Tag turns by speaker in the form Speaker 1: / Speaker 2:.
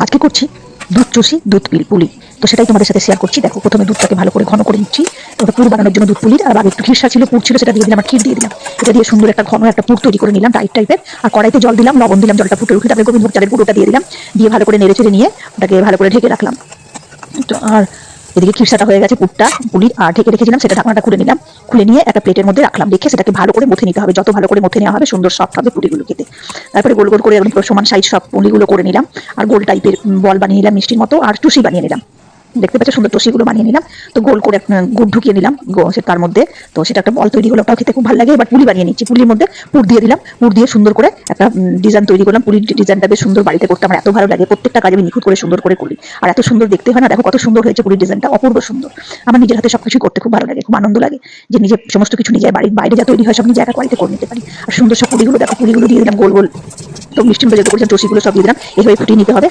Speaker 1: আজকে করছি দুধ চষি দুধ পুলি। তো সেটাই তোমাদের সাথে শেয়ার করছি। দেখো, প্রথমে দুধটাকে ভালো করে ঘন করে নিচ্ছি। ওটা পুর বানানোর জন্য দুধ পুলির আর আগে একটু খিরসা ছিল, পুর ছিল, সেটা দিয়ে দিলাম আর ক্ষীর দিয়ে দিলাম। এটা দিয়ে সুন্দর একটা ঘন একটা পুর তৈরি করে নিলাম টাইট টাইপের। আর কড়াইতে জল দিলাম, লবণ দিলাম, জলটা ফুটে উঠে তারপরে গোবিন্দভোগ চালের গুঁড়োটা দিয়ে দিলাম। দিয়ে ভালো করে নেড়ে চেড়ে নিয়ে ওটাকে ভালো করে ঢেকে রাখলাম। তো আর এদিকে খিরসাটা হয়ে গেছে, পুরটা পুলির আর ঢেকে রেখেছিলাম, সেটা ঢাকনাটা খুলে নিলাম। খুলে নিয়ে একটা প্লেটের মধ্যে রাখলাম, রেখে সেটাকে ভালো করে মথে নিতে হবে। যত ভালো করে মথে নেওয়া হবে সুন্দর সফট হবে পুরিগুলো খেতে। তারপরে গোল গোল করে একদম সমান সাইজ সব পুলিগুলো করে নিলাম। আর গোল টাইপের বল বানিয়ে নিলাম মিষ্টির মতো, আর টুসি বানিয়ে নিলাম। দেখতে পাচ্ছ সুন্দর টুসিগুলো বানিয়ে নিলাম। তো গোল করে গুড় ঢুকিয়ে নিলাম তার মধ্যে। তো সেটা একটা বল তৈরি হলো, ওটাও খেতে খুব ভালো লাগে। এবার পুলি বানিয়ে নিচ্ছি। পুলির মধ্যে পুর দিয়ে দিলাম, পুর দিয়ে সুন্দর করে একটা ডিজাইন তৈরি করলাম। পুলির ডিজাইনটা বেশ সুন্দর, বাড়িতে করতে আমার এত ভালো লাগে। প্রত্যেকটা কাজ আমি নিখুঁত করে সুন্দর করে করি। আর এত সুন্দর দেখতে হয় না, দেখো কত সুন্দর হয়েছে পুলির ডিজাইনটা, অপূর্ব সুন্দর। আমার নিজের হাতে সবকিছু করতে খুব ভালো লাগে, খুব আনন্দ লাগে যে নিজে সমস্ত কিছু নিজের বাড়ির বাইরে যা তৈরি হয় সব নিজে একা বাড়িতে করে নিতে পারি। আর সুন্দর সব পুলিগুলো দেখো, পুলিগুলো দিয়ে দিলাম গোল গোল। তো মিষ্টি যেহেতু করেছেন টসিগুলো সব দিয়ে দিলাম, এইভাবে ফুটিয়ে নিতে হবে।